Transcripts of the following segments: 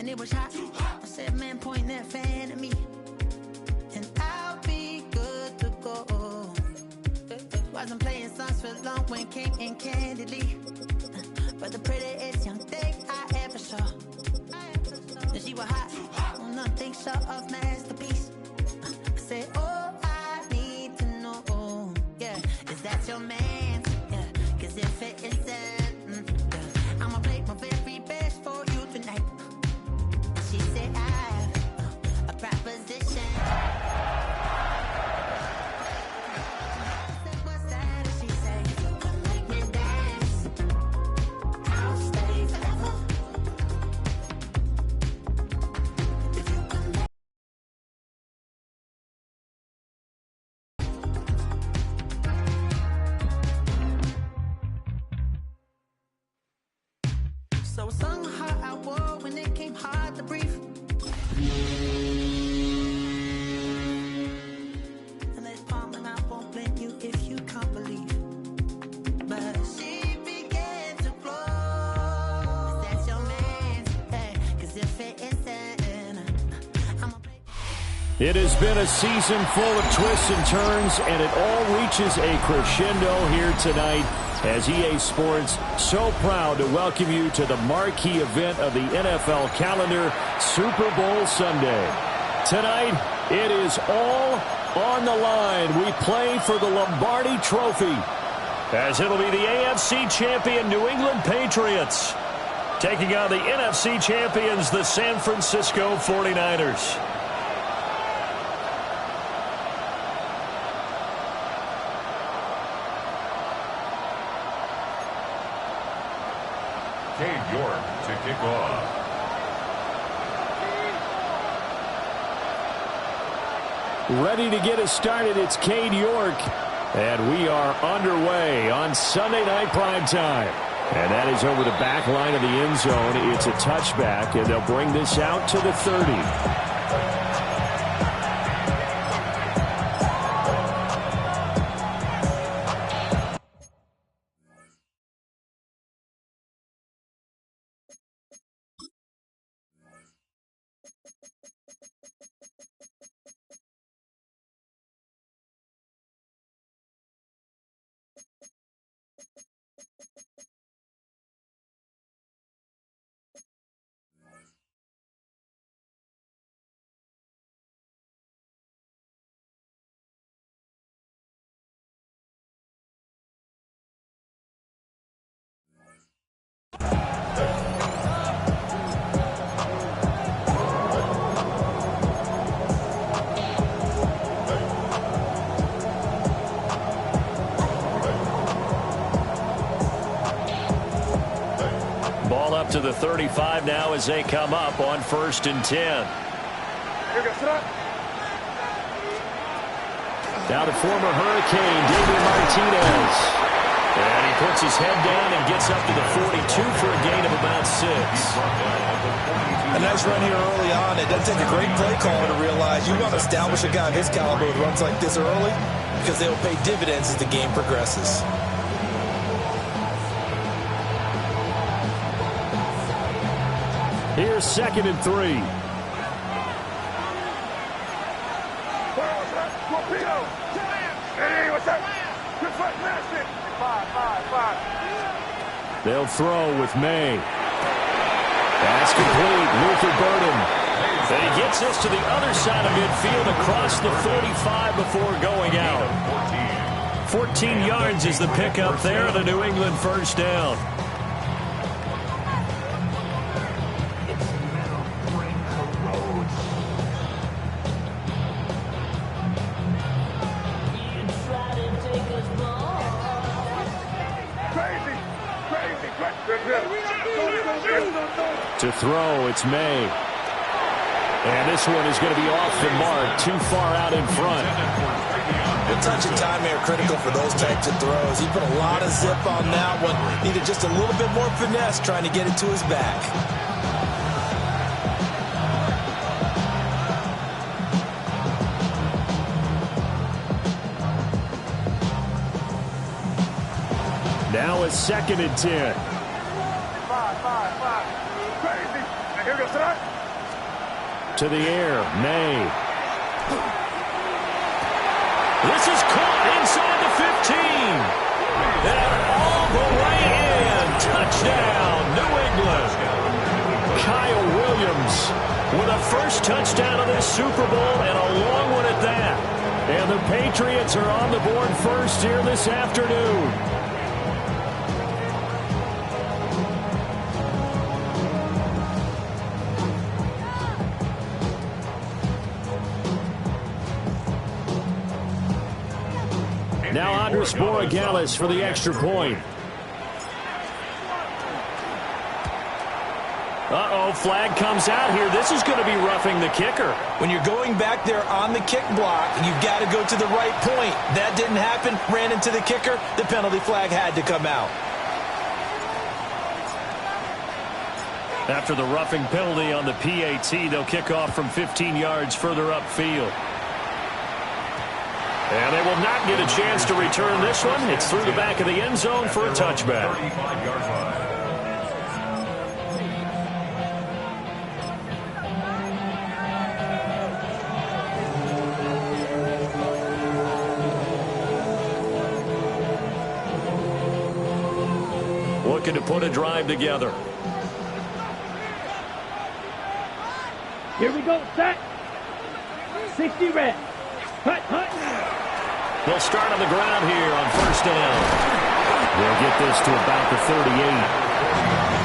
and it was hot. I said, man, point that fan at me, and I'll be good to go. Wasn't playing songs for long when came in candidly, but the prettiest young thing I ever saw. And she was hot, on nothing short of masterpiece. I said, oh, I need to know, yeah, is that your man? Yeah, cause if it isn't, I'ma play my very best for you tonight. She said, I have a proposition. So I sung her I wore when it came hard to breathe. And there's palm and I won't blame you if you can't believe. But she began to flow. That's your man, hey, cause if it isn't, I'ma play. It has been a season full of twists and turns, and it all reaches a crescendo here tonight as EA Sports so proud to welcome you to the marquee event of the NFL calendar, Super Bowl Sunday. Tonight, it is all on the line. We play for the Lombardi Trophy, as it'll be the AFC champion New England Patriots taking on the NFC champions, the San Francisco 49ers. York to kick off. Ready to get us started, it's Cade York. And we are underway on Sunday Night Primetime. And that is over the back line of the end zone. It's a touchback, and they'll bring this out to the 30. Ball up to the 35 now as they come up on 1st and 10. Now the former Hurricane, David Martinez. And he puts his head down and gets up to the 42 for a gain of about 6. A nice run here early on. It doesn't take a great play caller to realize you want to establish a guy of his caliber with runs like this early, because they will pay dividends as the game progresses. Here's 2nd and 3. They'll throw with May. That's complete. Luther Burden. And he gets this to the other side of midfield across the 45 before going out. 14 yards is the pickup there, the New England first down. To throw, it's May. And this one is going to be off the mark, too far out in front. The touch and timing are critical for those types of throws. He put a lot of zip on that one. Needed just a little bit more finesse trying to get it to his back. Now it's 2nd and 10. Crazy. Now here goes tonight. to the air. May. This is caught inside the 15. And all the way in. Touchdown, New England. Kyle Williams with a first touchdown of this Super Bowl, and a long one at that. And the Patriots are on the board first here this afternoon. Now Andres Borregales for the extra point. Uh-oh, flag comes out here. This is going to be roughing the kicker. When you're going back there on the kick block, you've got to go to the right point. That didn't happen. Ran into the kicker. The penalty flag had to come out. After the roughing penalty on the PAT, they'll kick off from 15 yards further upfield. And they will not get a chance to return this one. It's through the back of the end zone for a touchback. 35-yard line. Looking to put a drive together. Here we go, set. 60 red. Hut, hut. They'll start on the ground here on first down. They'll get this to about the 38.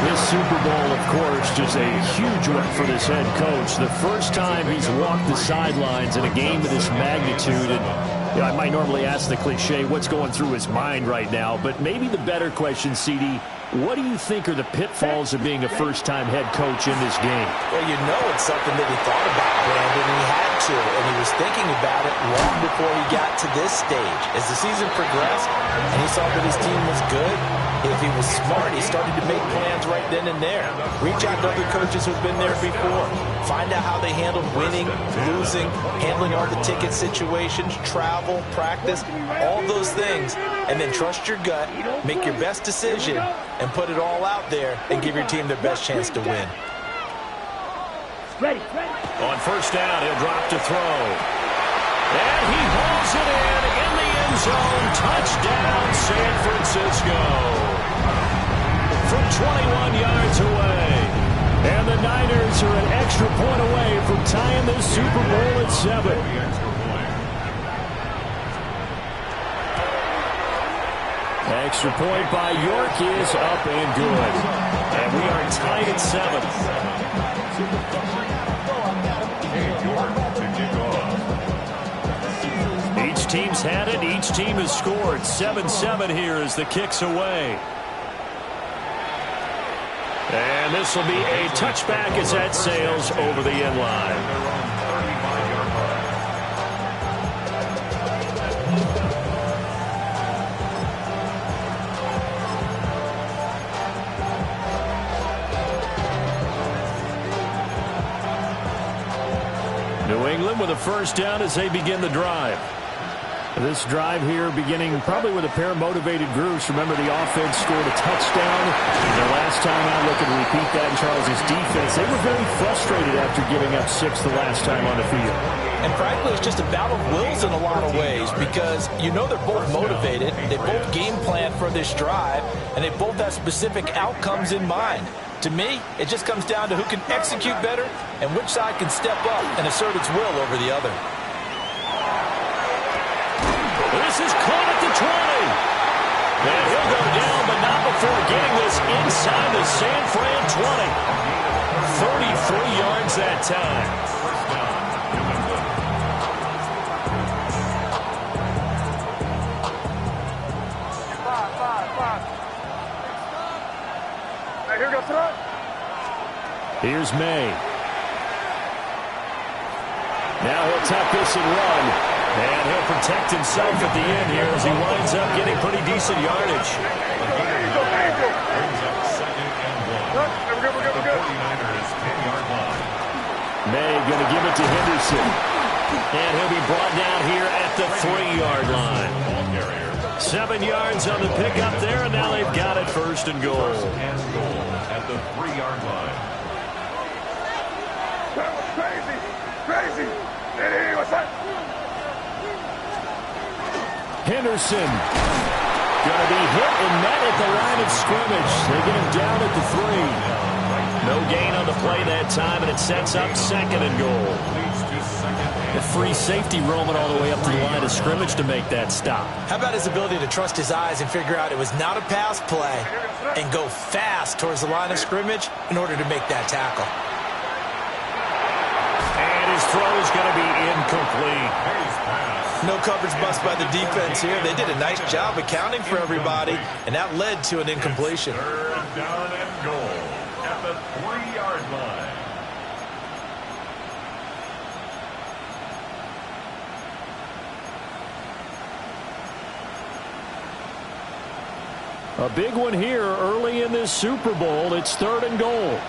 This Super Bowl, of course, just a huge one for this head coach. The first time he's walked the sidelines in a game of this magnitude. And I might normally ask the cliche, what's going through his mind right now? But maybe the better question, CD, what do you think are the pitfalls of being a first-time head coach in this game? Well, you know it's something that he thought about, Brandon, and he had to, and he was thinking about it long before he got to this stage. As the season progressed and he saw that his team was good, if he was smart, he started to make plans right then and there. Reach out to other coaches who've been there before. Find out how they handled winning, losing, handling all the ticket situations, travel, practice, all those things. And then trust your gut, make your best decision, and put it all out there and give your team their best chance to win. Ready. On first down, he'll drop to throw. And he hauls it in the end zone. Touchdown, San Francisco. From 21 yards away. And the Niners are an extra point away from tying this Super Bowl at 7. Extra point by York is up and good. And we are tied at 7. Each team's had it. Each team has scored. 7-7 here as the kick's away. And this will be a touchback as that sails over the end line. New England with a first down as they begin the drive. This drive here beginning probably with a pair of motivated groups. Remember, the offense scored a touchdown. The last time out, looking to repeat that in Charles' defense, they were very frustrated after giving up 6 the last time on the field. And frankly, it's just a battle of wills in a lot of ways because you know they're both motivated. They both game plan for this drive, and they both have specific outcomes in mind. To me, it just comes down to who can execute better and which side can step up and assert its will over the other. This is caught at the 20. And he'll go down, but not before getting this inside the San Fran 20. 33 yards that time. Here's May. Now he'll tuck this and run. And he'll protect himself at the end here as he winds up getting pretty decent yardage. May going to give it to Henderson. And he'll be brought down here at the 3-yard line. 7 yards on the pickup there, and now they've got it first and goal. At the 3-yard line. That was crazy. Henderson going to be hit and met at the line of scrimmage. They get him down at the 3. No gain on the play that time, and it sets up 2nd and goal. A free safety roaming all the way up to the line of scrimmage to make that stop. How about his ability to trust his eyes and figure out it was not a pass play and go fast towards the line of scrimmage in order to make that tackle. And his throw is going to be incomplete. No coverage bust by the defense here. They did a nice job accounting for everybody, and that led to an incompletion. 3rd down and goal at the 3-yard line. A big one here early in this Super Bowl. It's 3rd and goal.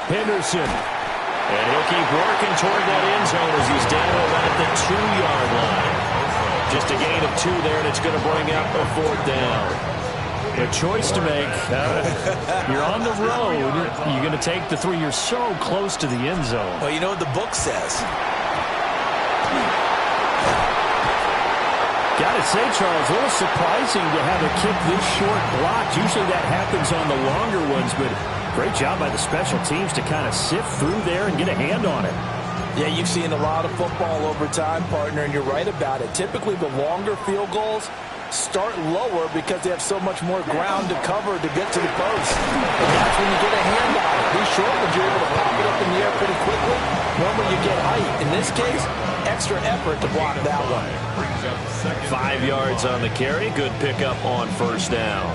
Henderson. And he'll keep working toward that end zone as he's down about the 2-yard line. Just a gain of 2 there, and it's going to bring up a 4th down. A choice to make. You're on the road. You're going to take the 3. You're so close to the end zone. Well, you know what the book says. Got to say, Charles, a little surprising to have a kick this short blocked. Usually that happens on the longer ones, but great job by the special teams to kind of sift through there and get a hand on it. Yeah, you've seen a lot of football over time, partner, and you're right about it. Typically, the longer field goals start lower because they have so much more ground to cover to get to the post. And that's when you get a hand on it. These short ones, you're able to pop it up in the air pretty quickly. Normally, you get height. In this case, extra effort to block that one. 5 yards on the carry. Good pickup on 1st down.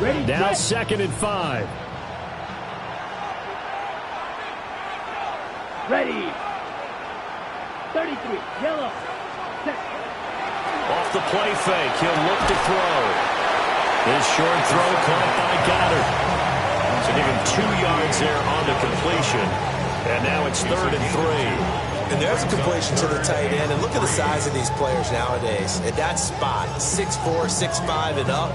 Ready, Now set. 2nd and 5. Ready. 33, yellow. Set. Off the play fake, he'll look to throw. His short throw caught by Goddard. So give him 2 yards there on the completion. And now it's 3rd and 3. And there's a completion to the tight end. And look at the size of these players nowadays. At that spot, 6'4", 6'5", and up.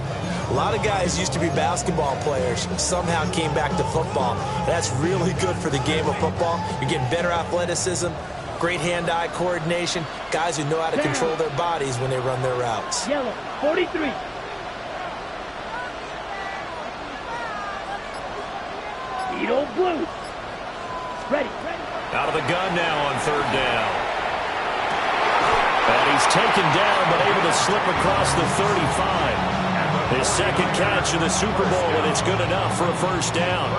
A lot of guys used to be basketball players, somehow came back to football. That's really good for the game of football. You're getting better athleticism, great hand-eye coordination, guys who know how to control their bodies when they run their routes. Yellow, 43. Speedo blue. Ready. Out of the gun now on 3rd down. And he's taken down, but able to slip across the 35. His 2nd catch in the Super Bowl, and it's good enough for a 1st down.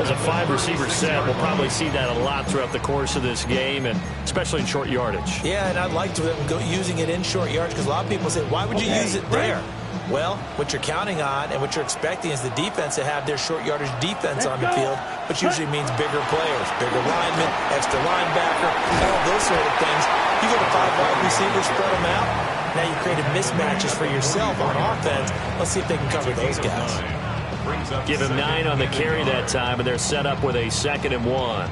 As a 5-receiver set, we'll probably see that a lot throughout the course of this game, and especially in short yardage. Yeah, and I'd like to go using it in short yardage because a lot of people say, why would you use it there? Well, what you're counting on and what you're expecting is the defense to have their short yardage defense on the field, which usually means bigger players, bigger linemen, extra linebacker, all those sort of things. You go to 5 wide receivers, spread them out. Now you created mismatches for yourself on offense. Let's see if they can cover those guys. Give him 9 on the carry that time, and they're set up with a 2nd and 1.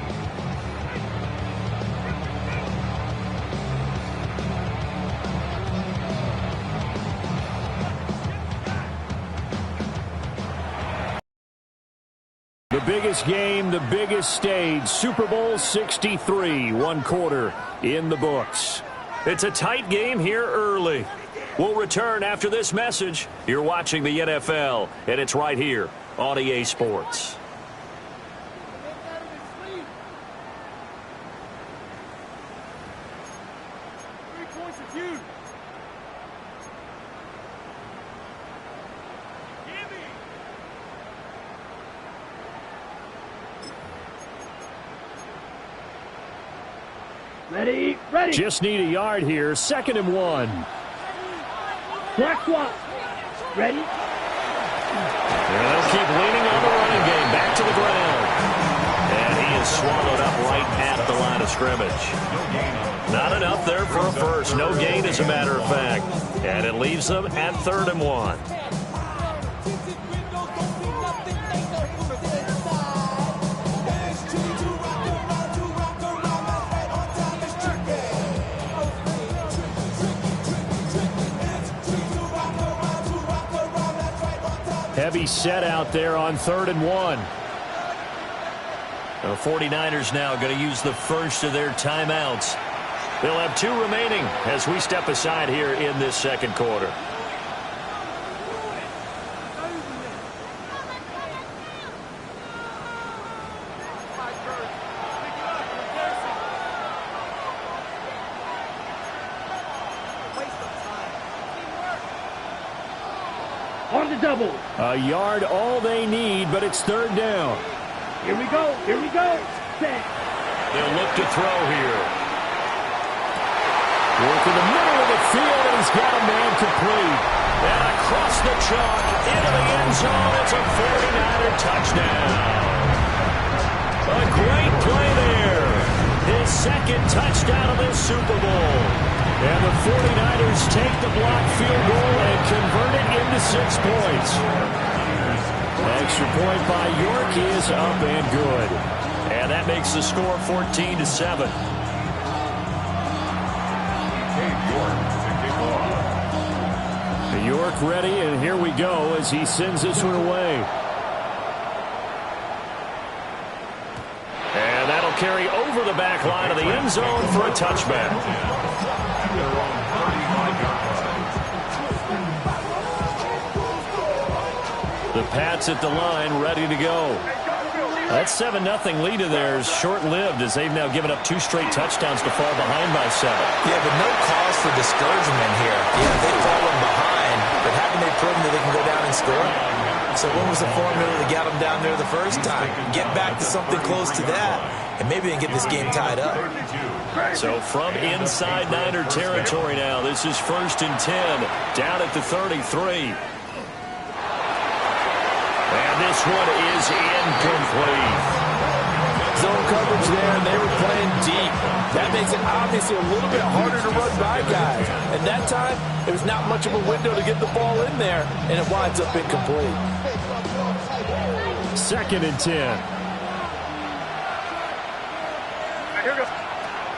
The biggest game, the biggest stage, Super Bowl 63, 1 quarter in the books. It's a tight game here early. We'll return after this message. You're watching the NFL, and it's right here on EA Sports. Ready, ready. Just need a yard here. 2nd and 1. Black swap. Ready. And they'll keep leaning on the running game. Back to the ground. And he is swallowed up right at the line of scrimmage. Not enough there for a first. No gain, as a matter of fact. And it leaves them at 3rd and 1. Heavy set out there on 3rd and 1. The 49ers now going to use the first of their timeouts. They'll have 2 remaining as we step aside here in this second quarter. On the double. A yard all they need, but it's 3rd down. Here we go. Here we go. Set. They'll look to throw here. Work in the middle of the field, and he's got a man complete. And across the chalk, into the end zone, it's a 49er touchdown. A great play there. His second touchdown of this Super Bowl. And the 49ers take the blocked field goal and convert it into 6 points. Extra point by York is up and good. And that makes the score 14-7. York ready, and here we go as he sends this one away. And that'll carry over the back line of the end zone for a touchback. The Pats at the line, ready to go. That 7-0 lead of theirs short-lived as they've now given up 2 straight touchdowns to fall behind by 7. Yeah, but no cause for discouragement here. Yeah, they've fallen behind, but haven't they proven that they can go down and score? So what was the formula that got them down there the first time? Get back to something close to that, and maybe they can get this game tied up. So from inside Niner territory now, this is 1st and 10, down at the 33. And this one is incomplete. Zone coverage there, and they were playing deep. That makes it obviously a little bit harder to run by guys. And that time, there was not much of a window to get the ball in there, and it winds up incomplete. 2nd and 10.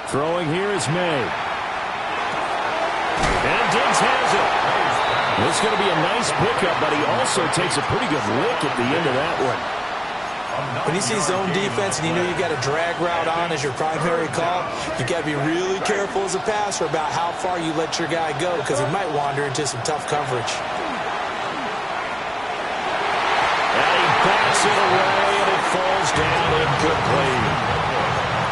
Throwing here is May. And Diggs has it. This is going to be a nice pickup, but he also takes a pretty good lick at the end of that one. When you see zone defense and you know you got a drag route on as your primary call, you got to be really careful as a passer about how far you let your guy go because he might wander into some tough coverage. And he bats it away, and it falls down incomplete.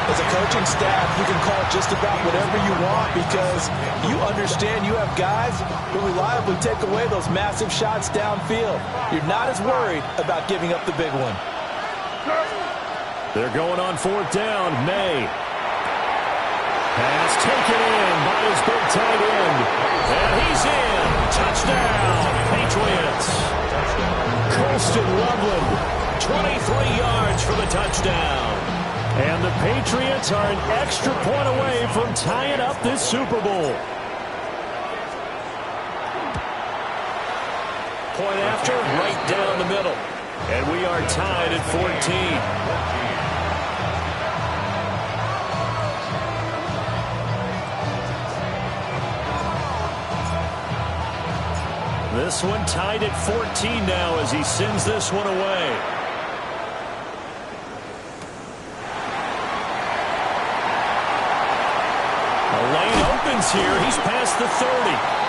As a coaching staff, you can call just about whatever you want because you understand you have guys who reliably take away those massive shots downfield. You're not as worried about giving up the big one. They're going on 4th down. May. Pass taken in by his big tight end. And he's in. Touchdown, Patriots. Colston Loveland. 23 yards for the touchdown. And the Patriots are an extra point away from tying up this Super Bowl. Point after, right down the middle. And we are tied at 14. This one tied at 14 now as he sends this one away. The lane opens here. He's past the 30.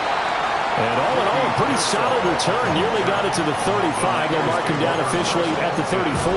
And all in all, a pretty solid return. Nearly got it to the 35. They'll mark him down officially at the 34.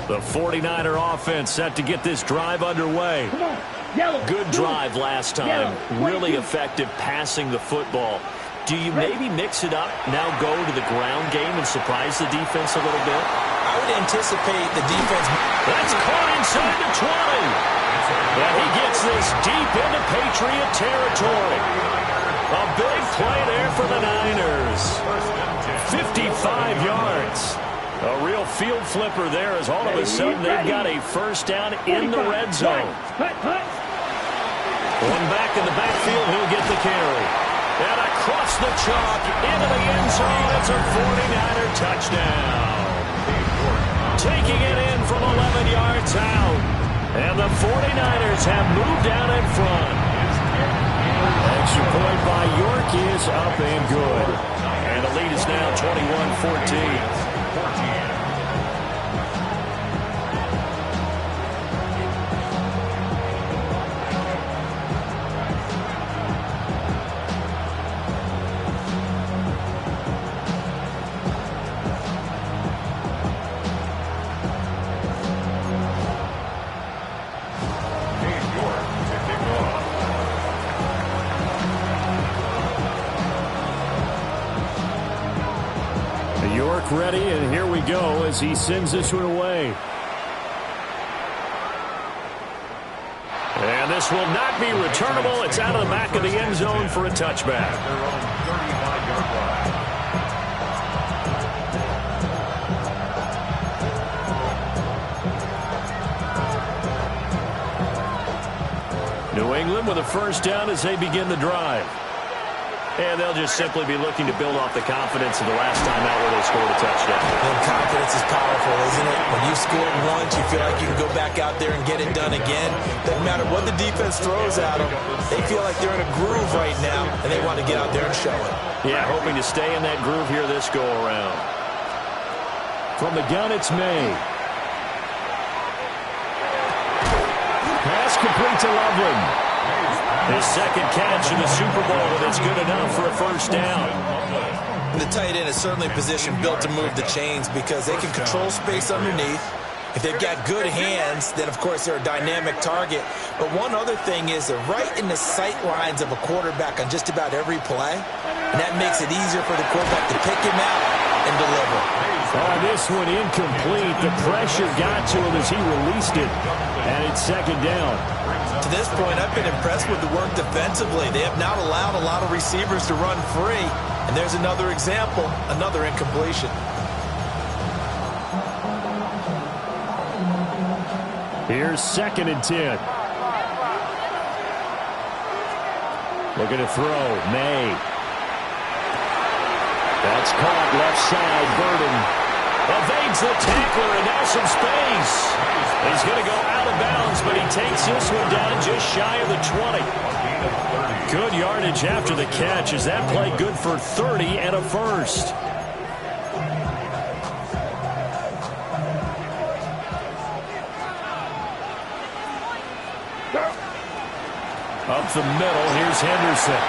The 49er offense set to get this drive underway. Come on. Yellow. Good drive last time. Really effective passing the football. Do you maybe mix it up, now go to the ground game and surprise the defense a little bit? I would anticipate the defense. That's caught inside the 20. And he gets this deep into Patriot territory. A big play there for the Niners. 55 yards. A real field flipper there as all of a sudden they've got a first down in the red zone. One back in the backfield, he'll get the carry. And across the chalk into the end zone. It's a 49er touchdown. Taking it in from 11 yards out. And the 49ers have moved out in front. Extra point by York is up and good. And the lead is now 21-14. York ready, and here we go as he sends this one away. And this will not be returnable. It's out of the back of the end zone for a touchback. New England with a first down as they begin the drive. And they'll just simply be looking to build off the confidence of the last time out where they scored a touchdown. And confidence is powerful, isn't it? When you've scored once, you feel like you can go back out there and get it done again. Doesn't matter what the defense throws at them. They feel like they're in a groove right now, and they want to get out there and show it. Yeah, hoping to stay in that groove here this go-around. From the gun, it's May. Pass complete to Loveland. His second catch in the Super Bowl, and it's good enough for a first down. The tight end is certainly a position built to move the chains because they can control space underneath. If they've got good hands, then, of course, they're a dynamic target. But one other thing is they're right in the sight lines of a quarterback on just about every play, and that makes it easier for the quarterback to pick him out and deliver. This one incomplete. The pressure got to him as he released it, and it's second down. To this point, I've been impressed with the work defensively. They have not allowed a lot of receivers to run free. And there's another example, another incompletion. Here's 2nd and 10. Looking to throw. May. That's caught left side. Burden evades the tackler, and now some space. He's going to go out of bounds, but he takes this one down just shy of the 20. Good yardage after the catch. Is that play good for 30 and a first? Up the middle, here's Henderson.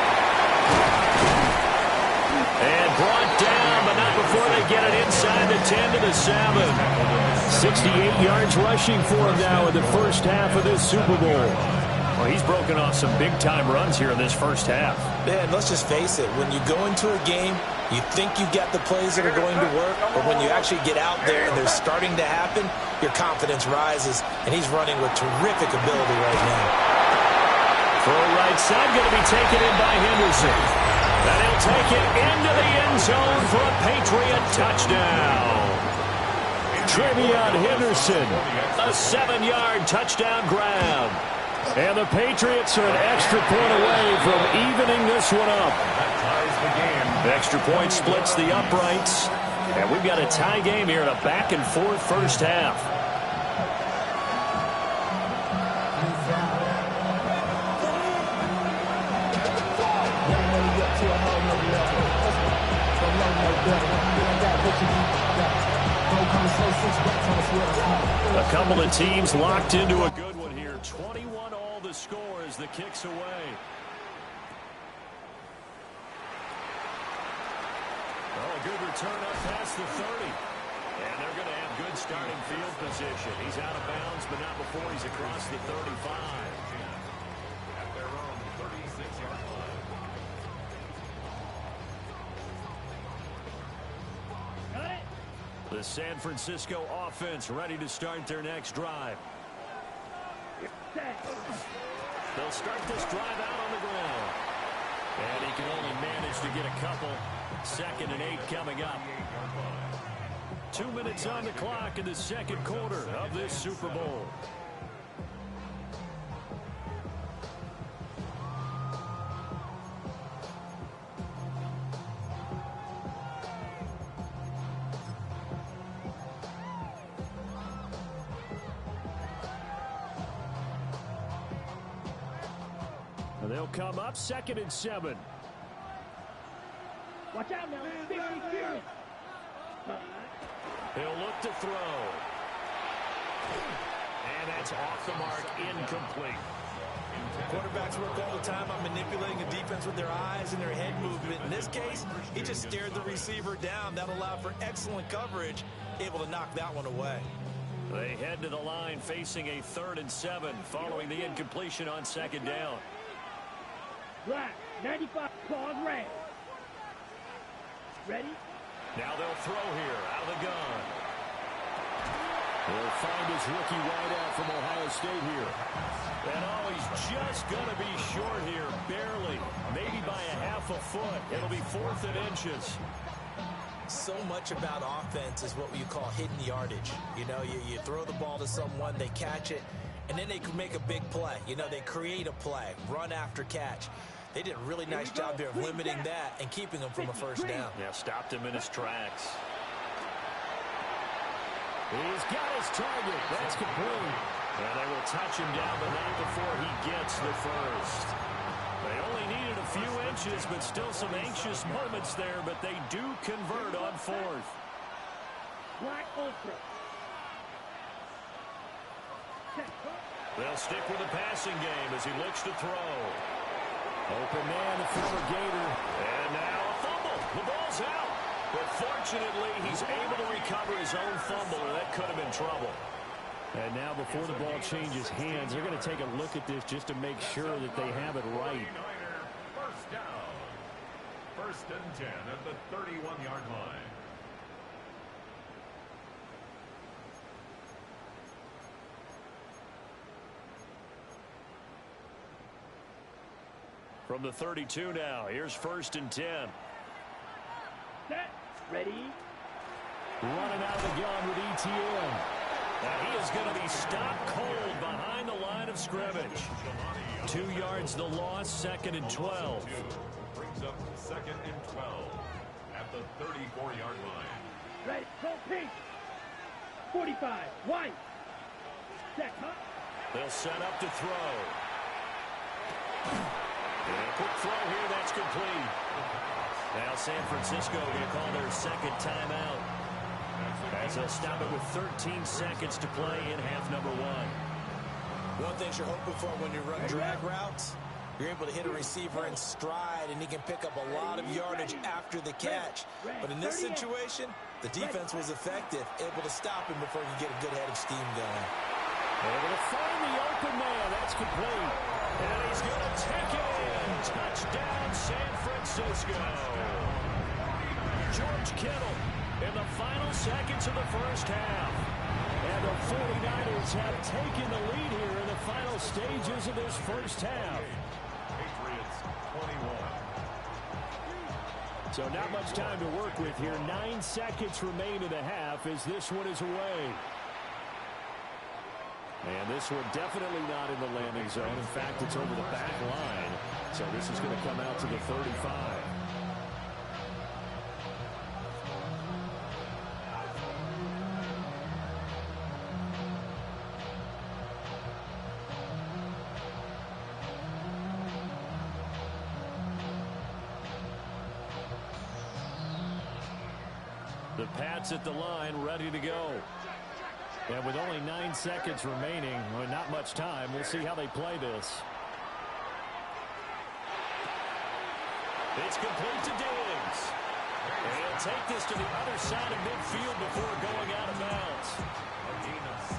And brought down, but not before they get it inside the 10 to the 7. 68 yards rushing for him now in the first half of this Super Bowl. Well, he's broken off some big-time runs here in this first half. Yeah, and let's just face it. When you go into a game, you think you got the plays that are going to work, but when you actually get out there and they're starting to happen, your confidence rises, and he's running with terrific ability right now. Throw right side, going to be taken in by Henderson. And he'll take it into the end zone for a Patriot touchdown. Trevion Henderson. A 7-yard touchdown grab. And the Patriots are an extra point away from evening this one up. Extra point splits the uprights. And we've got a tie game here in a back-and-forth first half. A couple of teams locked into a good one here. 21 all the score as the kick's away. Well, a good return up past the 30. And they're going to have good starting field position. He's out of bounds, but not before he's across the 35. At their own 36-yard line. The San Francisco offense ready to start their next drive. They'll start this drive out on the ground. And he can only manage to get a couple. 2nd and 8 coming up. 2 minutes on the clock in the second quarter of this Super Bowl. They'll come up 2nd and 7. Watch out now. 50, 50. He'll look to throw. And that's off the mark, incomplete. Quarterbacks work all the time on manipulating a defense with their eyes and their head movement. In this case, he just stared the receiver down. That allowed for excellent coverage, able to knock that one away. They head to the line facing a 3rd and 7 following the incompletion on 2nd down. Black, 95, claws red. Ready? Now they'll throw here out of the gun. He'll find his rookie wideout from Ohio State here. And oh, he's just going to be short here, barely. Maybe by a half a foot. It'll be 4th and inches. So much about offense is what you call hidden yardage. You know, you throw the ball to someone, they catch it, and then they can make a big play. You know, they create a play, run after catch. They did a really nice job there of limiting that and keeping him from a 1st down. Yeah, stopped him in his tracks. He's got his target. That's complete. And they will touch him down the lane before he gets the 1st. They only needed a few inches, but still some anxious moments there, but they do convert on 4th. Black ultra. They'll stick with the passing game as he looks to throw. Open man, the former Gator. And now a fumble. The ball's out. But fortunately, he's able to recover his own fumble, and that could have been trouble. And now before the ball changes hands, they're going to take a look at this just to make sure that they have it right. 1st down. 1st and 10 at the 31-yard line. From the 32 now, here's 1st and 10. Set. Ready? Running out of the gun with ETN. Now he is going to be stopped cold behind the line of scrimmage. 2 yards the loss, 2nd and 12. Brings up 2nd and 12 at the 34-yard line. Ready? Go pink. 45. White. Set. Huh? They'll set up to throw. And a quick throw here, that's complete. Now San Francisco going to call their 2nd timeout, as they'll stop it with 13 seconds to play in half number 1. One thing you're hoping for when you run drag routes, you're able to hit a receiver in stride, and he can pick up a lot of yardage after the catch. But in this situation, the defense was effective, able to stop him before you get a good head of steam going. Able to find the open man. That's complete. And he's going to take it in. Touchdown, San Francisco. George Kittle in the final seconds of the 1st half. And the 49ers have taken the lead here in the final stages of this 1st half. Patriots 21. So not much time to work with here. 9 seconds remain in the half as this one is away. And this one definitely not in the landing zone. In fact, it's over the back line. So this is going to come out to the 35. The Pats at the line, ready to go. And with only 9 seconds remaining, well, not much time, we'll see how they play this. It's complete to Diggs. And he'll take this to the other side of midfield before going out of bounds.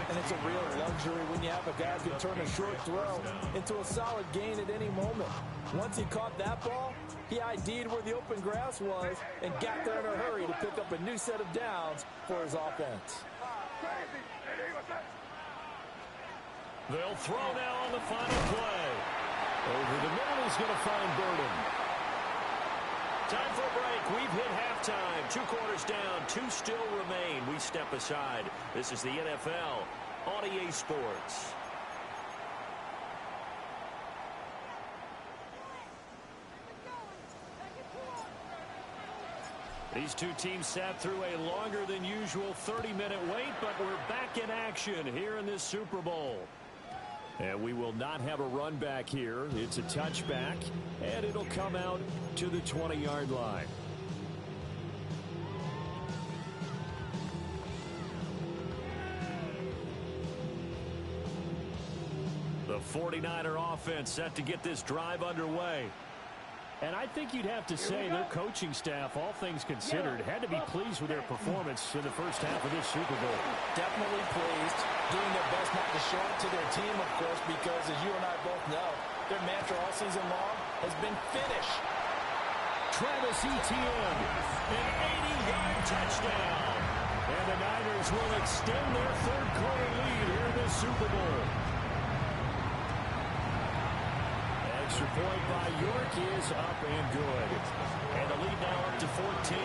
And it's a real luxury when you have a guy who can turn a short throw into a solid gain at any moment. Once he caught that ball, he ID'd where the open grass was and got there in a hurry to pick up a new set of downs for his offense. They'll throw now on the final play. Over the middle, he's going to find Burden. Time for a break. We've hit halftime. 2 quarters down. 2 still remain. We step aside. This is the NFL on EA Sports. These two teams sat through a longer than usual 30-minute wait, but we're back in action here in this Super Bowl. And we will not have a run back here. It's a touchback, and it'll come out to the 20-yard line. The 49er offense set to get this drive underway. And I think you'd have to say their coaching staff, all things considered, had to be pleased with their performance in the first half of this Super Bowl. Definitely pleased, doing their best not to show it to their team, of course, because as you and I both know, their mantra all season long has been finish. Travis Etienne, an 80-yard touchdown. And the Niners will extend their third-quarter lead here in the Super Bowl. Extra point by York is up and good. And the lead now up to 14.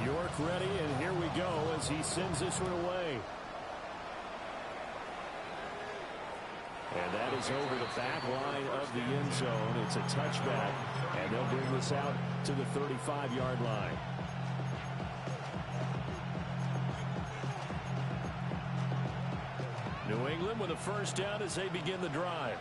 York ready, and here we go as he sends this one away. And that is over the back line of the end zone. It's a touchback, and they'll bring this out to the 35-yard line. New England with a first down as they begin the drive.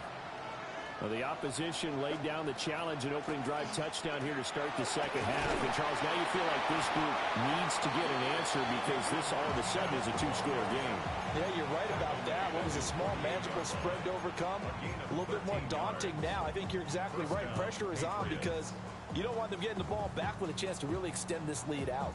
Well, the opposition laid down the challenge and opening drive touchdown here to start the second half. And, Charles, now you feel like this group needs to get an answer because this all of a sudden is a two-score game. Yeah, you're right about that. What was a small, manageable spread to overcome? A little bit more daunting now. I think you're exactly right. Pressure is on because you don't want them getting the ball back with a chance to really extend this lead out.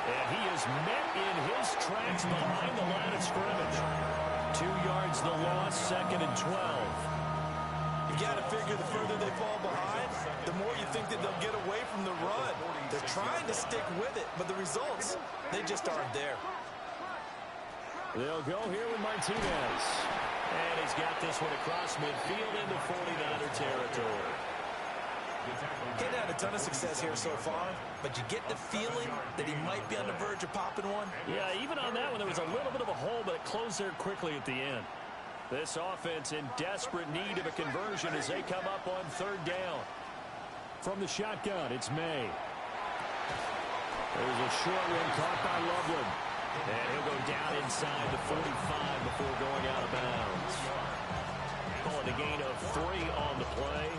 And he is met in his tracks behind the line of scrimmage. 2 yards the loss, 2nd and 12. You got to figure the further they fall behind, the more you think that they'll get away from the run. They're trying to stick with it, but the results, they just aren't there. They'll go here with Martinez. And he's got this one across midfield into 49er territory. He's had a ton of success here so far, but you get the feeling that he might be on the verge of popping one. Yeah, even on that one, there was a little bit of a hole, but it closed there quickly at the end. This offense in desperate need of a conversion as they come up on third down. From the shotgun, it's May. There's a short one caught by Loveland. And he'll go down inside the 45 before going out of bounds. Call it a gain of 3 on the play.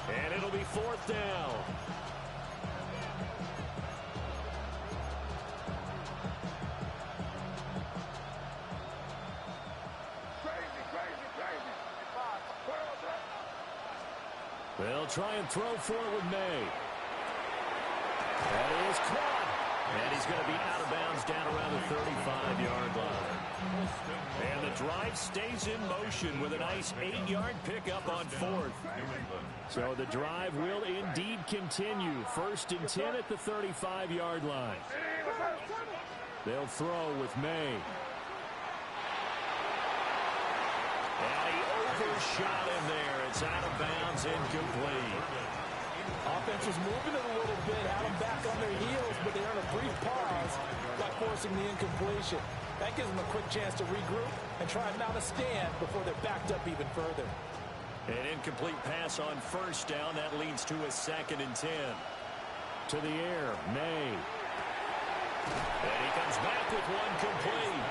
And it'll be 4th down. They'll try and throw for it with May. That is caught. And he's going to be out of bounds down around the 35-yard line. And the drive stays in motion with a nice 8-yard pickup on 4th. So the drive will indeed continue. 1st and 10 at the 35-yard line. They'll throw with May. And he overshot him there. It's out of bounds, incomplete. Offense was moving it a little bit, had them back on their heels, but they earned a brief pause by forcing the incompletion. That gives them a quick chance to regroup and try and mount a stand before they're backed up even further. An incomplete pass on 1st down. That leads to a 2nd and 10. To the air, May. And he comes back with one complete.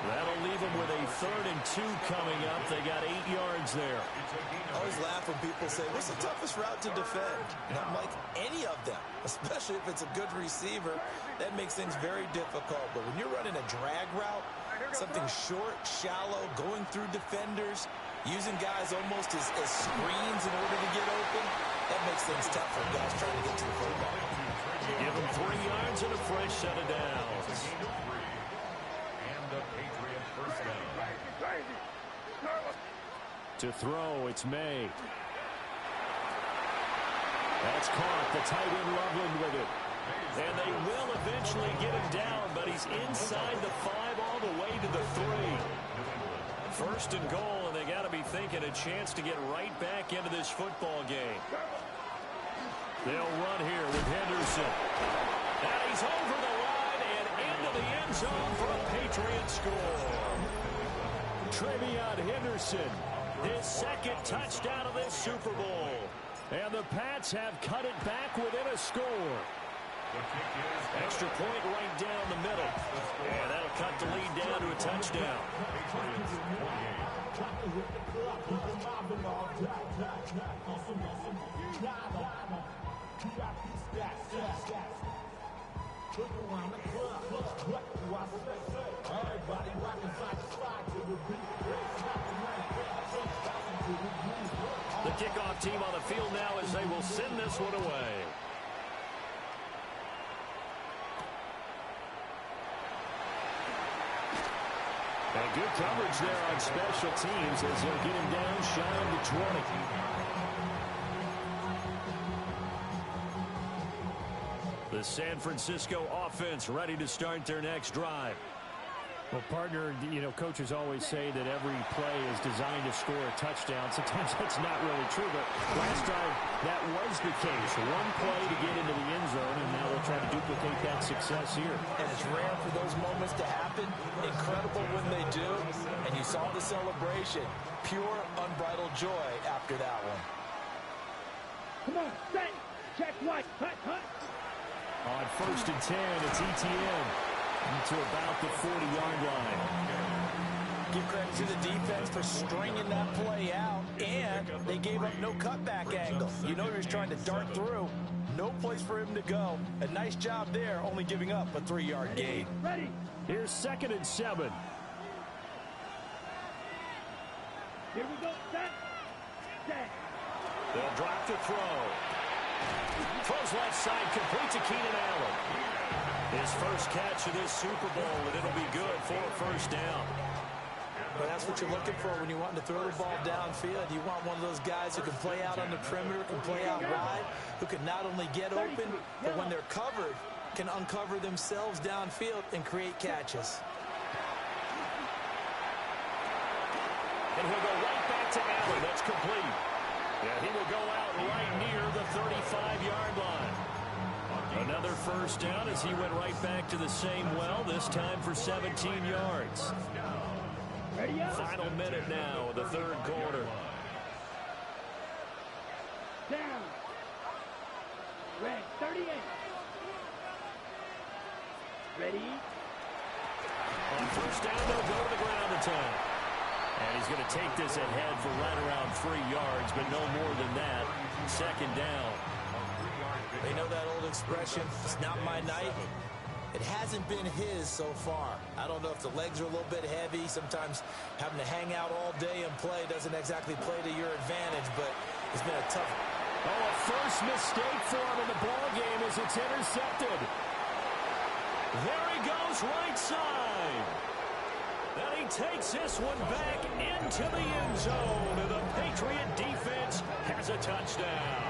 That'll leave them with a 3rd and 2 coming up. They got 8 yards there. I always laugh when people say, what's the toughest route to defend? And I'm like, any of them, especially if it's a good receiver. That makes things very difficult. But when you're running a drag route, something short, shallow, going through defenders, using guys almost as screens in order to get open, that makes things tough for guys trying to get to the football. Give them 3 yards and a fresh set of downs. The Patriots first down. To throw, it's May. That's caught. The tight end Loveland with it. And they will eventually get him down, but he's inside the 5 all the way to the 3. 1st and goal, and they got to be thinking a chance to get right back into this football game. They'll run here with Henderson. And he's over the line and into the end zone for a Patriots score. Travion Henderson, his second touchdown of this Super Bowl. And the Pats have cut it back within a score. Extra point right down the middle. And that'll cut the lead down to a touchdown. The kickoff team on the field now as they will send this one away. And good coverage there on special teams as they'll get him down shy of the 20. The San Francisco offense ready to start their next drive. Well, partner, coaches always say that every play is designed to score a touchdown. Sometimes that's not really true, but last time that was the case. One play to get into the end zone, and now they'll try to duplicate that success here. And it's rare for those moments to happen. Incredible when they do. And you saw the celebration. Pure, unbridled joy after that one. Come on, set, check, white, hut, hut. On 1st and 10, it's ETN. To about the 40-yard line. Give credit to the defense for stringing that play out, and they gave up no cutback angle. You know he was trying to dart through. No place for him to go. A nice job there, only giving up a 3-yard gain. Ready. Here's 2nd and 7. Here we go, set, set. They'll drop the throw. Throws left side, complete to Keenan Allen. His first catch of this Super Bowl, and it'll be good for a first down. But that's what you're looking for when you want to throw the ball downfield. You want one of those guys who can play out on the perimeter, can play out wide, who can not only get open, but when they're covered, can uncover themselves downfield and create catches. And he'll go right back to Allen. That's complete. Yeah, he will go out right near the 35-yard line. Another first down as he went right back to the same well, this time for 17 yards. Final minute now of the third quarter. Down. Red, 38. Ready. On first down, they'll go to the ground attack. And he's going to take this ahead for right around 3 yards, but no more than that. Second down. They know that old expression, it's not my night. It hasn't been his so far. I don't know if the legs are a little bit heavy. Sometimes having to hang out all day and play doesn't exactly play to your advantage, but it's been a tough. Oh, a first mistake for him in the ball game as it's intercepted. There he goes right side. And he takes this one back into the end zone. And the Patriot defense has a touchdown.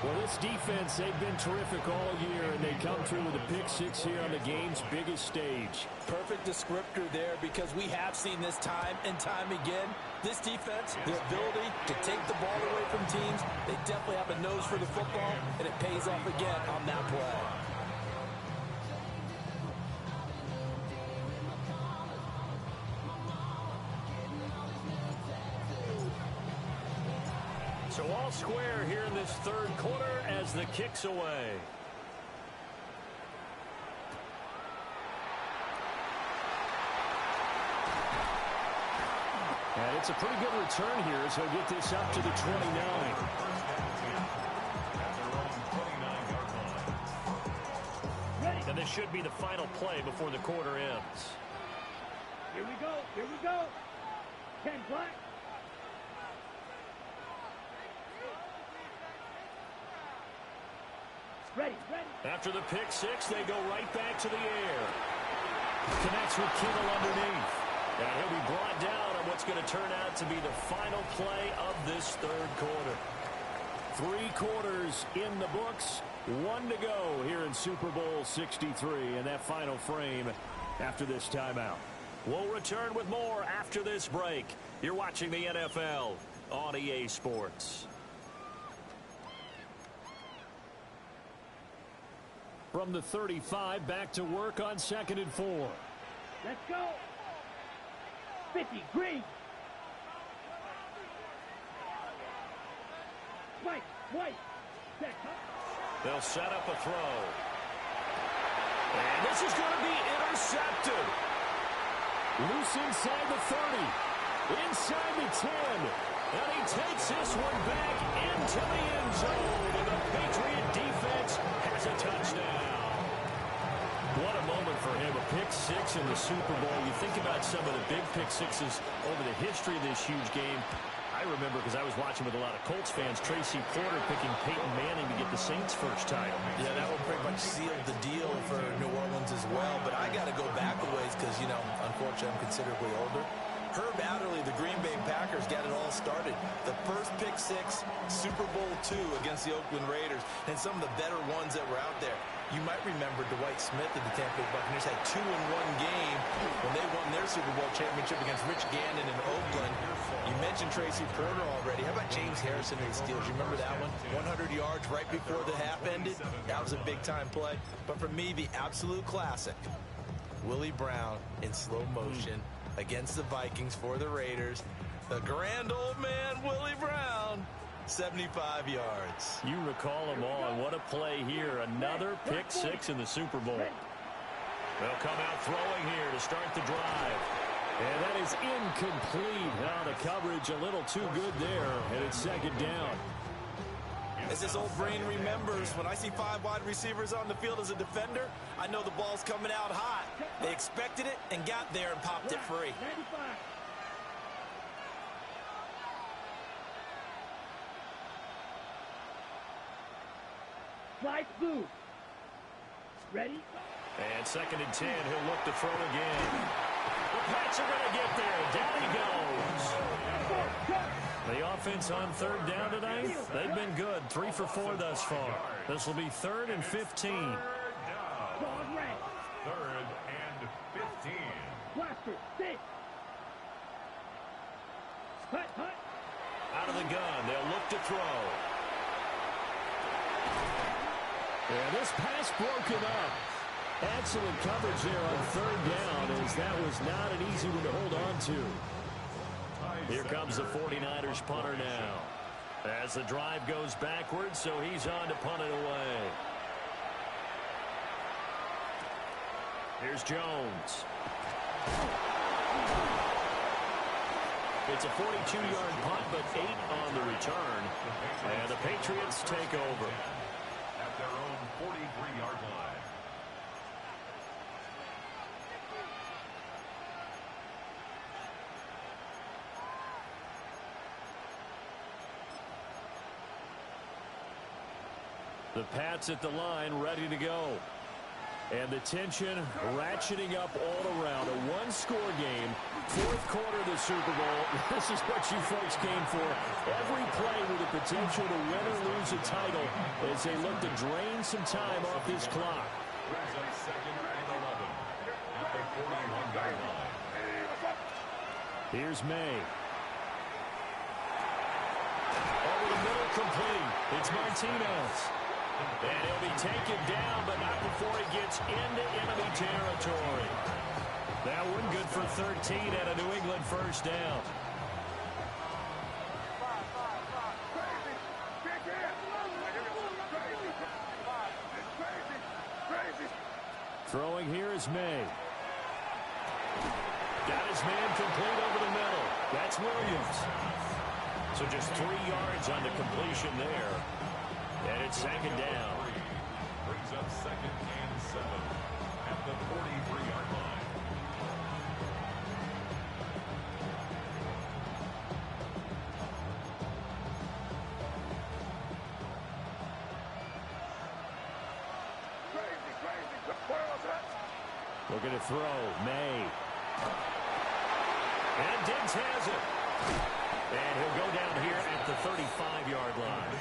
Well, this defense, they've been terrific all year, and they come through with a pick six here on the game's biggest stage. Perfect descriptor there, because we have seen this time and time again. This defense, their ability to take the ball away from teams, they definitely have a nose for the football, and it pays off again on that play. So all square here in this third quarter as the kick's away. And it's a pretty good return here as he'll get this up to the 29. And this should be the final play before the quarter ends. Here we go. Here we go. 10 black. Ready, ready. After the pick six, they go right back to the air. Connects with Kittle underneath. And he'll be brought down on what's going to turn out to be the final play of this third quarter. 3 quarters in the books. 1 to go here in Super Bowl 63 in that final frame after this timeout. We'll return with more after this break. You're watching the NFL on EA Sports. From the 35, back to work on 2nd and 4. Let's go. 50, green. White, white. Set, they'll set up a throw. And this is going to be intercepted. Loose inside the 30. Inside the 10. And he takes this one back into the end zone. And the Patriot defense has a touchdown. What a moment for him. A pick six in the Super Bowl. You think about some of the big pick sixes over the history of this huge game. I remember, because I was watching with a lot of Colts fans, Tracy Porter picking Peyton Manning to get the Saints' first title. Yeah, that one pretty much sealed the deal for New Orleans as well. But I got to go back a ways because, you know, unfortunately I'm considerably older. Herb Adderley, the Green Bay Packers, got it all started. The first pick six, Super Bowl II against the Oakland Raiders, and some of the better ones that were out there. You might remember Dwight Smith of the Tampa Bay Buccaneers had 2 in one game when they won their Super Bowl championship against Rich Gannon in Oakland. You mentioned Tracy Porter already. How about James Harrison in the Steelers? You remember that one? 100 yards right before the half ended. That was a big-time play. But for me, the absolute classic, Willie Brown in slow motion against the Vikings for the Raiders. The grand old man, Willie Brown, 75 yards. You recall them all, and what a play here. Another pick six in the Super Bowl. They'll come out throwing here to start the drive. And that is incomplete. Now the coverage a little too good there, and it's 2nd down. As this old brain remembers, when I see 5 wide receivers on the field as a defender, I know the ball's coming out hot. They expected it and got there and popped it free. 95. Slide blue. Ready? And 2nd and 10, he'll look to throw again. The Pats are going to get there. Down he goes. The offense on 3rd down tonight, they've been good. 3 for 4 thus far. This will be 3rd and 15. 3rd and 15. Blaster, sit. Hut, hut. Out of the gun, they'll look to throw. And this pass broken up. Excellent coverage there on 3rd down, as that was not an easy one to hold on to. Here comes the 49ers punter now. As the drive goes backwards, so he's on to punt it away. Here's Jones. It's a 42-yard punt, but 8 on the return. And the Patriots take over. At their own 43-yard line. The Pats at the line, ready to go. And the tension ratcheting up all around. A one-score game, 4th quarter of the Super Bowl. This is what you folks came for. Every play with the potential to win or lose a title as they look to drain some time off this clock. Brings up 2nd and 11 at the 41-yard line. Here's May. Over the middle, complete. It's Martinez. And he'll be taken down, but not before he gets into enemy territory. That one good for 13 at a New England first down. Throwing here is May. Got his man complete over the middle. That's Williams. So just 3 yards on the completion there. And it's 2nd down. Brings up 2nd and 7 at the 43-yard line. Looking to throw. May. And Diggs has it. And he'll go down here at the 35-yard line.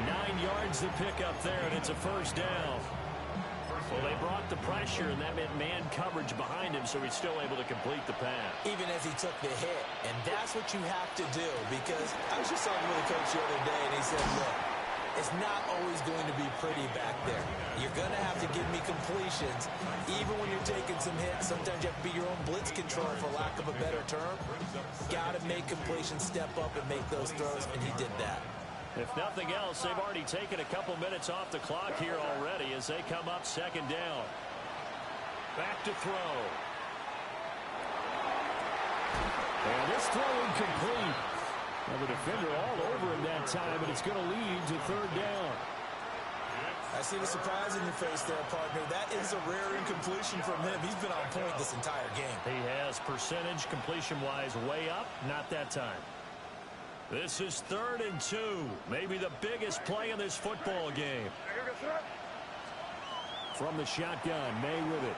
9 yards to pick up there, and it's a first down. Well, they brought the pressure, and that meant man coverage behind him, so he's still able to complete the pass. Even as he took the hit. And that's what you have to do, because I was just talking with a coach the other day, and he said, look, it's not always going to be pretty back there. You're going to have to give me completions, even when you're taking some hits. Sometimes you have to be your own blitz control, for lack of a better term. Got to make completions, step up and make those throws, and he did that. If nothing else, they've already taken a couple minutes off the clock here already as they come up second down. Back to throw. And this throw incomplete. Now the defender all over him that time, and it's going to lead to third down. I see the surprise in your face there, partner. That is a rare incompletion from him. He's been on point this entire game. He has percentage completion-wise way up. Not that time. This is 3rd and 2. Maybe the biggest play in this football game. From the shotgun, May with it.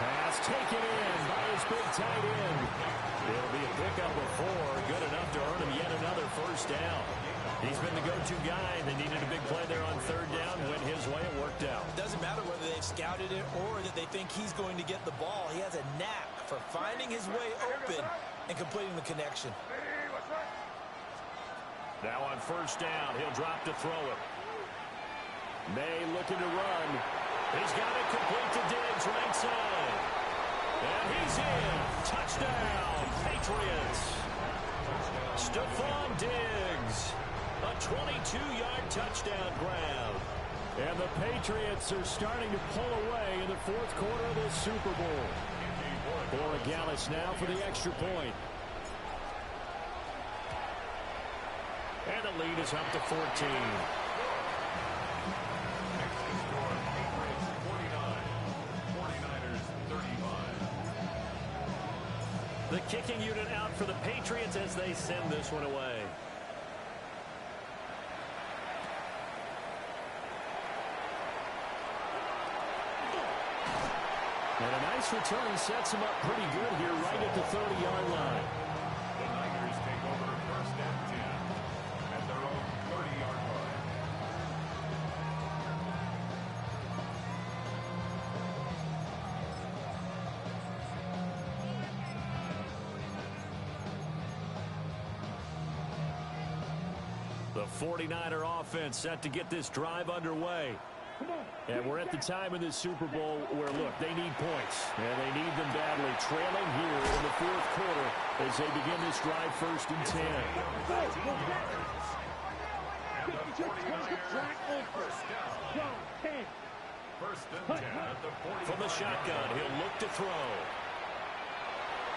Pass taken in by his big tight end. It'll be a pickup of 4. Good enough to earn him yet another first down. He's been the go-to guy. They needed a big play there on 3rd down. Went his way. It worked out. It doesn't matter whether they've scouted it or that they think he's going to get the ball. He has a knack for finding his way open and completing the connection. Now on 1st down, he'll drop to throw it. May looking to run. He's got it complete to Diggs, right side. And he's in. Touchdown, Patriots. Stephon Diggs. A 22-yard touchdown grab. And the Patriots are starting to pull away in the 4th quarter of this Super Bowl. Borregales now for the extra point. And the lead is up to 14. The kicking unit out for the Patriots as they send this one away. And a nice return sets him up pretty good here right at the 30-yard line. The Niners take over 1st and 10 at their own 30-yard line. The 49er offense set to get this drive underway. And we're at the time in this Super Bowl where, look, they need points. And they need them badly. Trailing here in the 4th quarter as they begin this drive 1st and 10. First and 10 at the 40. From the shotgun, he'll look to throw.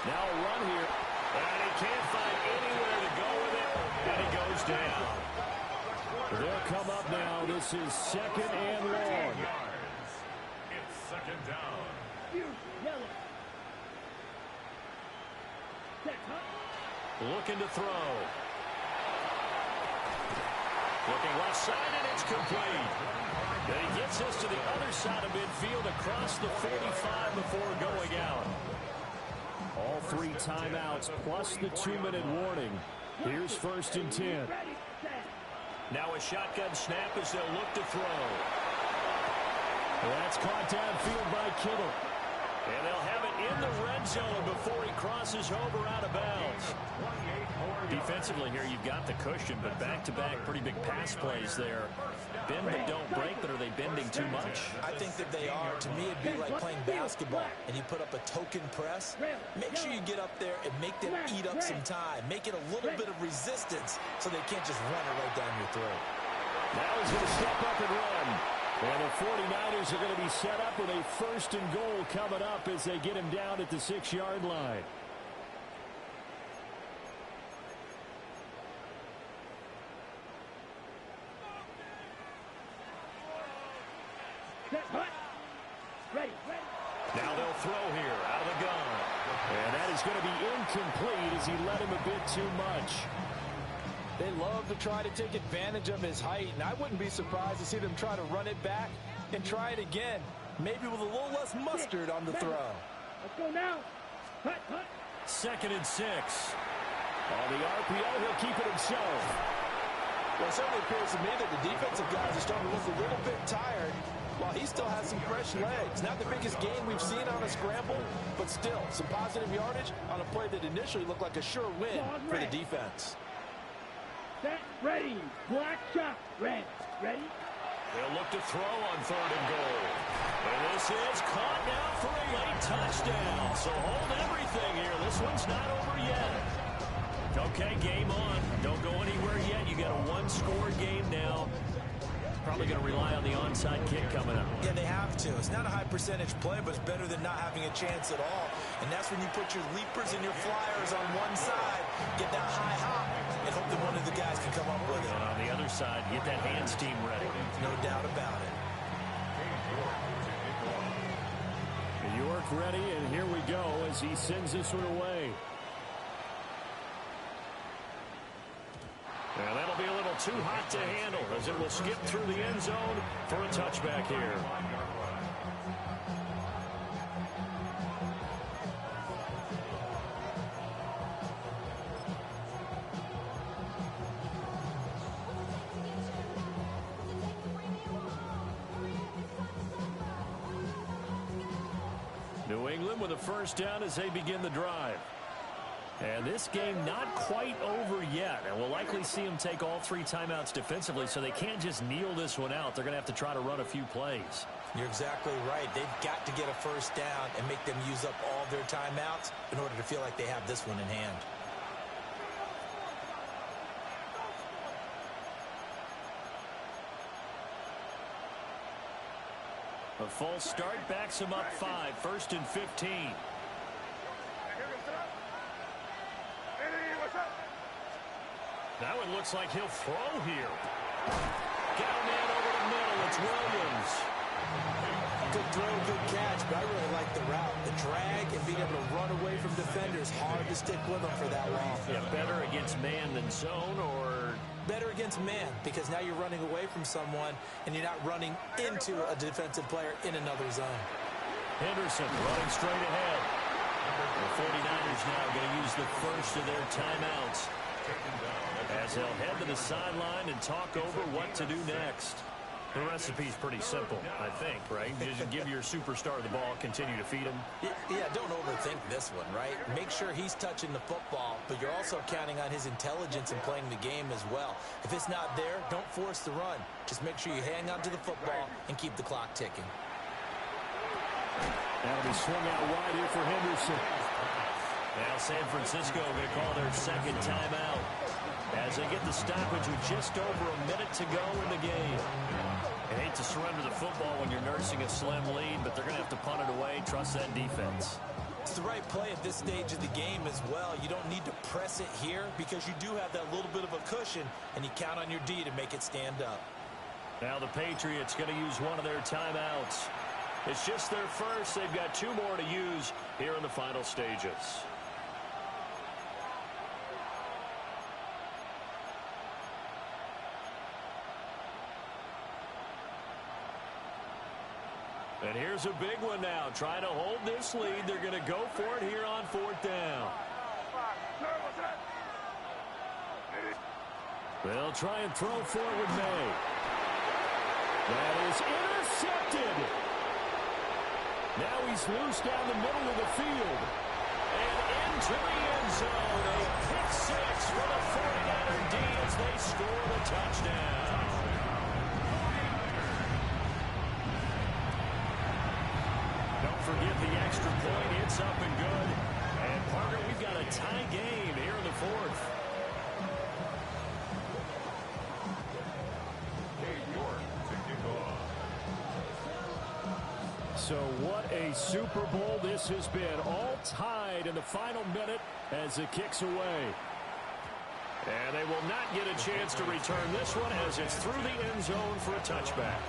Now a run here. And he can't find anywhere to go with it. And he goes down. They'll come up now. This is 2nd and long. It's 2nd down. Looking to throw. Looking left side, and it's complete. And he gets us to the other side of midfield across the 45 before going out. All 3 timeouts plus the 2-minute warning. Here's 1st and 10. Now a shotgun snap as they'll look to throw. That's caught downfield by Kittle. And they'll have it in the red zone before he crosses over out of bounds. Defensively here, you've got the cushion, but back-to-back pretty big pass plays there. Bend but don't break, but are they bending too much? I think that they are. To me, it'd be like playing basketball, and you put up a token press. Make sure you get up there and make them eat up some time. Make it a little bit of resistance so they can't just run it right down your throat. Now he's going to step up and run. And the 49ers are going to be set up with a 1st and goal coming up as they get him down at the 6-yard line. Now they'll throw here out of the gun. And that is going to be incomplete as he led him a bit too much. They love to try to take advantage of his height, and I wouldn't be surprised to see them try to run it back and try it again, maybe with a little less mustard on the throw. Let's go now. 2nd and 6. On the RPO, he'll keep it himself. Well, it certainly appears to me that the defensive guys are starting to look a little bit tired while he still has some fresh legs. Not the biggest gain we've seen on a scramble, but still some positive yardage on a play that initially looked like a sure win for the defense. set, ready. Black shot, red, ready. They'll look to throw on 3rd and goal. And this is caught now for a late touchdown. So hold everything here. This one's not over yet. Okay, game on. Don't go anywhere yet. You got a one-score game now. Probably going to rely on the onside kick coming up. Yeah, they have to. It's not a high-percentage play, but it's better than not having a chance at all. And that's when you put your leapers and your flyers on one side, get that high hop, and hope that one of the guys can come up with it. And on the other side, get that hands team ready. No doubt about it. York ready, and here we go as he sends this one away. And that'll be a little too hot to handle as it will skip through the end zone for a touchback here. New England with a first down as they begin the drive. And this game not quite over yet. And we'll likely see them take all 3 timeouts defensively, so they can't just kneel this one out. They're going to have to try to run a few plays. You're exactly right. They've got to get a first down and make them use up all their timeouts in order to feel like they have this one in hand. A false start backs them up 5, 1st and 15. Now it looks like he'll throw here. Got a man over the middle. It's Williams. Good throw, good catch, but I really like the route. The drag and being able to run away from defenders, hard to stick with them for that long. Yeah, better against man than zone, or better against man, because now you're running away from someone and you're not running into a defensive player in another zone. Henderson running straight ahead. The 49ers now going to use the first of their timeouts as they'll head to the sideline and talk over what to do next. The recipe's pretty simple, I think, right? Just give your superstar the ball, continue to feed him. Yeah, don't overthink this one, right? Make sure he's touching the football, but you're also counting on his intelligence in playing the game as well. If it's not there, don't force the run. Just make sure you hang on to the football and keep the clock ticking. That'll be swung out wide here for Henderson. Now San Francisco going to call their second timeout as they get the stoppage with just over a minute to go in the game. I hate to surrender the football when you're nursing a slim lead, but they're going to have to punt it away. Trust that defense. It's the right play at this stage of the game as well. You don't need to press it here because you do have that little bit of a cushion, and you count on your D to make it stand up. Now the Patriots going to use one of their timeouts. It's just their first. They've got 2 more to use here in the final stages. And here's a big one now. Trying to hold this lead. They're going to go for it here on 4th down. They'll try and throw for it with May. That is intercepted. Now he's loose down the middle of the field. And into the end zone. A pick 6 for the 49er D as they score the touchdown. Don't forget the extra point. It's up and good. And, partner, we've got a tie game here in the 4th. So what a Super Bowl this has been. All tied in the final minute as it kicks away. And they will not get a chance to return this one as it's through the end zone for a touchback.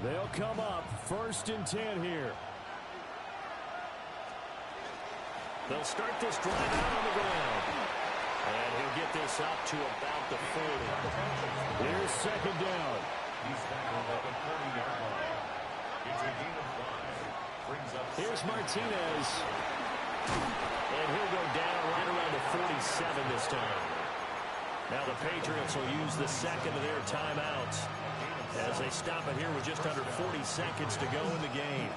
They'll come up 1st and 10 here. They'll start this drive out on the ground. And he'll get this up to about the 40. Here's 2nd down. He's tackled at the 30-yard line. It's a gain of 5. Brings up Here's Martinez. And he'll go down right around the 47 this time. Now the Patriots will use the second of their timeouts as they stop it here with just under 40 seconds to go in the game.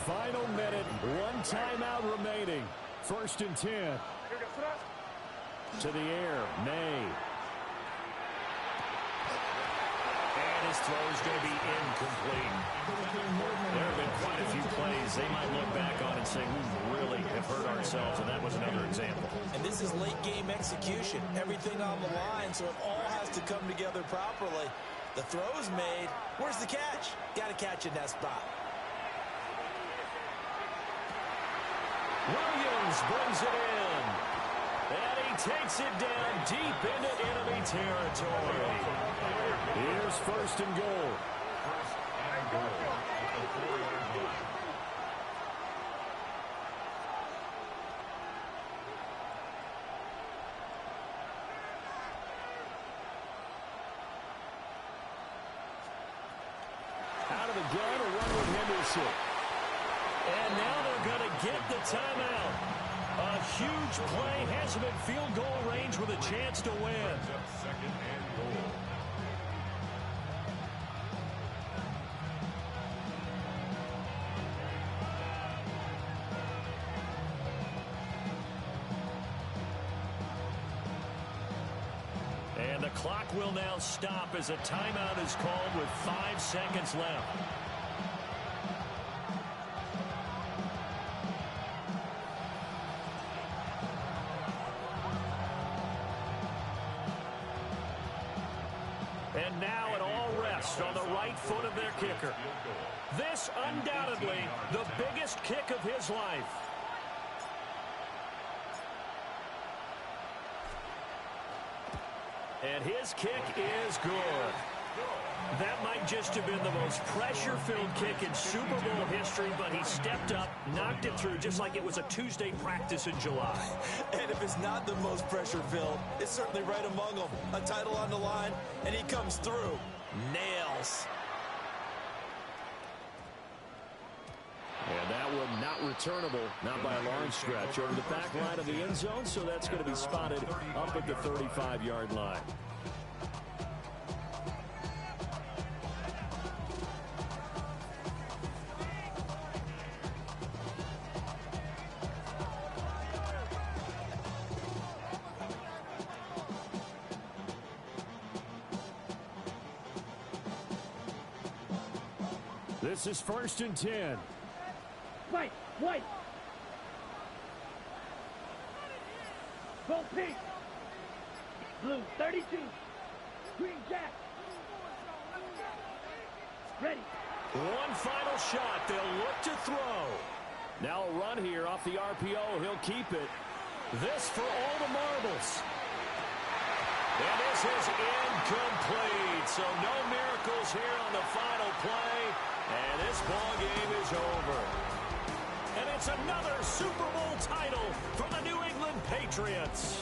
final minute, one timeout remaining. 1st and 10. To the air, May. And his throw is going to be incomplete. There have been quite a few plays they might look back on and say, we really have hurt ourselves, and that was another example. And this is late-game execution. Everything on the line, so it all has to come together properly. The throw's made. Where's the catch? Got to catch in that spot. Williams brings it in. And he takes it down deep into enemy territory. Here's 1st and goal. 1st and goal at the 4-yard line. Out of the gun, a run with Henderson. And now they're going to get the timeout. A huge play has him in field goal range with a chance to win. 2nd and goal. And the clock will now stop as a timeout is called with 5 seconds left. And now it all rests on the right foot of their kicker. This undoubtedly the biggest kick of his life. And his kick is good. That might just have been the most pressure-filled kick in Super Bowl history, but he stepped up, knocked it through just like it was a Tuesday practice in July. And if it's not the most pressure-filled, it's certainly right among them. A title on the line, and he comes through. Nails. And that one not returnable, not by a large stretch, over the back line of the end zone, so that's going to be spotted up at the 35-yard line. This is 1st and 10. White, white. Go pink. Blue, 32. Green jack. Ready. One final shot. They'll look to throw. Now a run here off the RPO. He'll keep it. This for all the marbles. And this is incomplete. So no miracles here on the final play. And this ball game is over. And it's another Super Bowl title for the New England Patriots.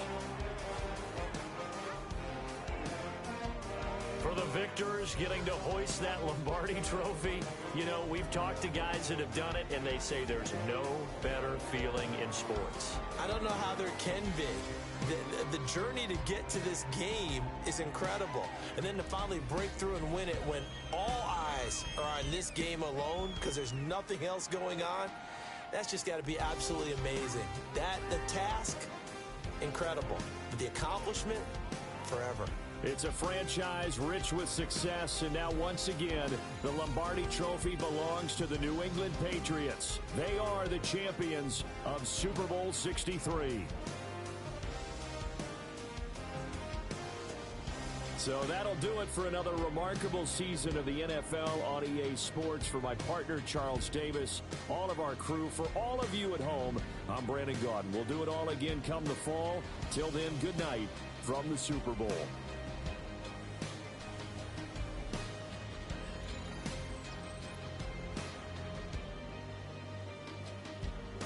For the victors getting to hoist that Lombardi trophy, you know, we've talked to guys that have done it, and they say there's no better feeling in sports. I don't know how there can be. The journey to get to this game is incredible. And then to finally break through and win it when all eyes are on this game alone because there's nothing else going on, that's just got to be absolutely amazing. The task, incredible. But the accomplishment, forever. It's a franchise rich with success, and now once again, the Lombardi Trophy belongs to the New England Patriots. They are the champions of Super Bowl 63. So that'll do it for another remarkable season of the NFL on EA Sports. For my partner, Charles Davis, all of our crew, for all of you at home, I'm Brandon Gaudin. We'll do it all again come the fall. Till then, good night from the Super Bowl.